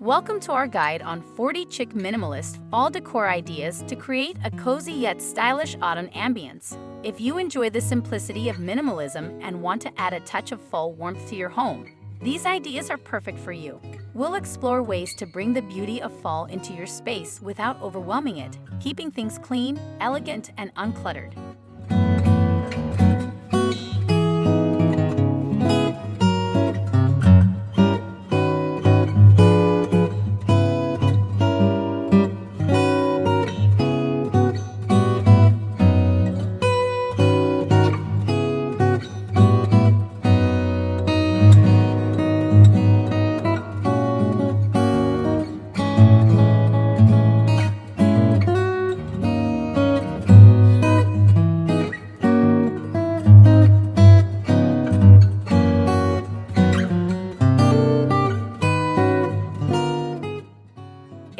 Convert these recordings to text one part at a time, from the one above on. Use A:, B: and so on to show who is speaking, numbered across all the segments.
A: Welcome to our guide on 40 Chic Minimalist fall decor ideas to create a cozy yet stylish autumn ambience. If you enjoy the simplicity of minimalism and want to add a touch of fall warmth to your home, these ideas are perfect for you. We'll explore ways to bring the beauty of fall into your space without overwhelming it, keeping things clean, elegant, and uncluttered.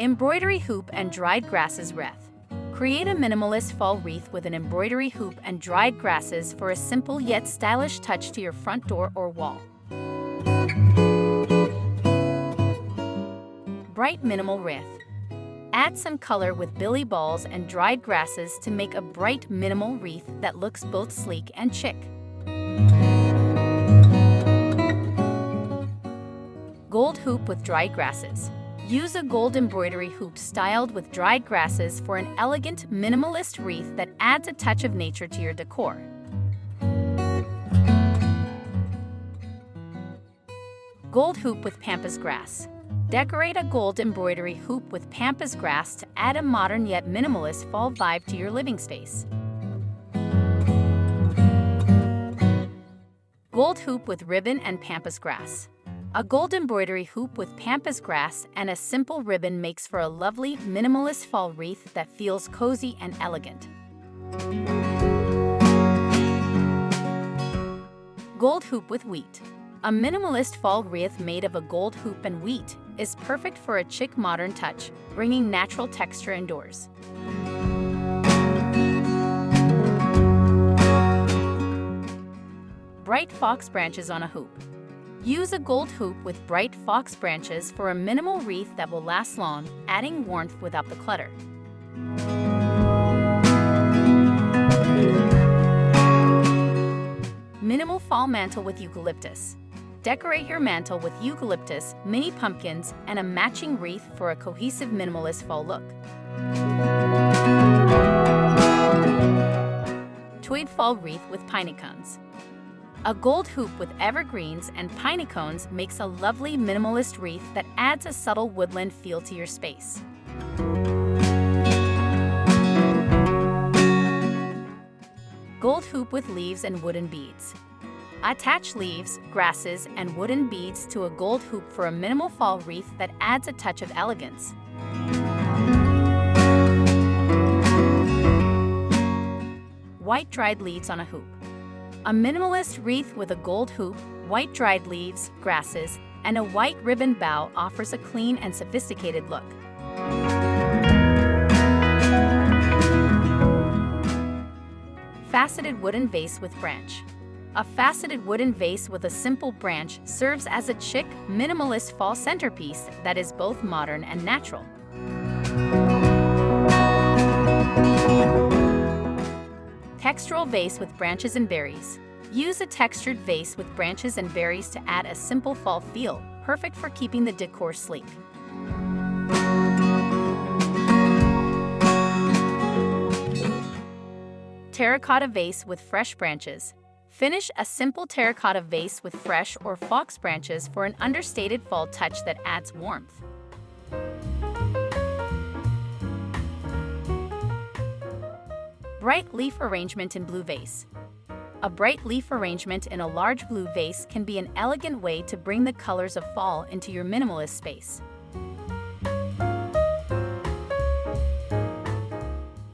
A: Embroidery hoop and dried grasses wreath. Create a minimalist fall wreath with an embroidery hoop and dried grasses for a simple yet stylish touch to your front door or wall. Bright minimal wreath. Add some color with billy balls and dried grasses to make a bright minimal wreath that looks both sleek and chic. Gold hoop with dried grasses. Use a gold embroidery hoop styled with dried grasses for an elegant, minimalist wreath that adds a touch of nature to your decor. Gold hoop with pampas grass. Decorate a gold embroidery hoop with pampas grass to add a modern yet minimalist fall vibe to your living space. Gold hoop with ribbon and pampas grass. A gold embroidery hoop with pampas grass and a simple ribbon makes for a lovely, minimalist fall wreath that feels cozy and elegant. Gold hoop with wheat. A minimalist fall wreath made of a gold hoop and wheat is perfect for a chic modern touch, bringing natural texture indoors. Bright fox branches on a hoop. Use a gold hoop with bright fox branches for a minimal wreath that will last long, adding warmth without the clutter. Minimal fall mantle with eucalyptus. Decorate your mantle with eucalyptus, mini pumpkins, and a matching wreath for a cohesive minimalist fall look. Tweed fall wreath with piney cones. A gold hoop with evergreens and piney cones makes a lovely minimalist wreath that adds a subtle woodland feel to your space. Gold hoop with leaves and wooden beads. Attach leaves, grasses, and wooden beads to a gold hoop for a minimal fall wreath that adds a touch of elegance. White dried leaves on a hoop. A minimalist wreath with a gold hoop, white dried leaves, grasses, and a white ribbon bow offers a clean and sophisticated look. Faceted wooden vase with branch. A faceted wooden vase with a simple branch serves as a chic, minimalist fall centerpiece that is both modern and natural. Textural vase with branches and berries. Use a textured vase with branches and berries to add a simple fall feel, perfect for keeping the decor sleek. Terracotta vase with fresh branches. Finish a simple terracotta vase with fresh or fox branches for an understated fall touch that adds warmth. Bright leaf arrangement in blue vase. A bright leaf arrangement in a large blue vase can be an elegant way to bring the colors of fall into your minimalist space.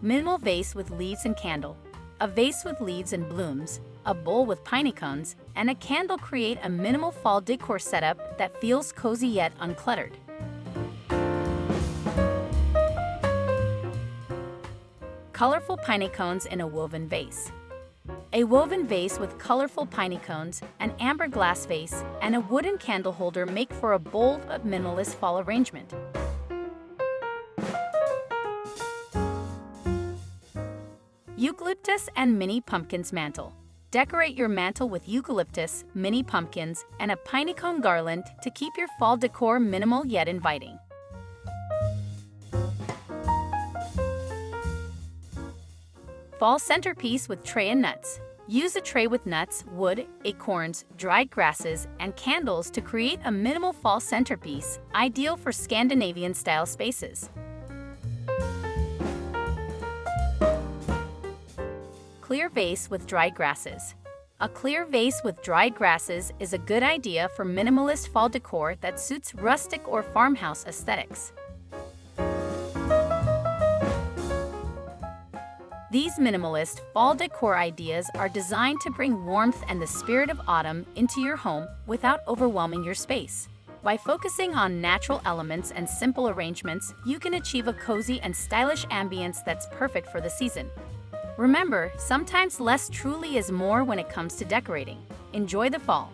A: Minimal vase with leaves and candle. A vase with leaves and blooms, a bowl with piney cones, and a candle create a minimal fall decor setup that feels cozy yet uncluttered. Colorful piney cones in a woven vase. A woven vase with colorful piney cones, an amber glass vase, and a wooden candle holder make for a bold but minimalist fall arrangement. Eucalyptus and mini pumpkins mantle. Decorate your mantle with eucalyptus, mini pumpkins, and a piney cone garland to keep your fall decor minimal yet inviting. Fall centerpiece with tray and nuts. Use a tray with nuts, wood, acorns, dried grasses, and candles to create a minimal fall centerpiece, ideal for Scandinavian-style spaces. Clear vase with dried grasses. A clear vase with dried grasses is a good idea for minimalist fall decor that suits rustic or farmhouse aesthetics. These minimalist fall decor ideas are designed to bring warmth and the spirit of autumn into your home without overwhelming your space. By focusing on natural elements and simple arrangements, you can achieve a cozy and stylish ambience that's perfect for the season. Remember, sometimes less truly is more when it comes to decorating. Enjoy the fall.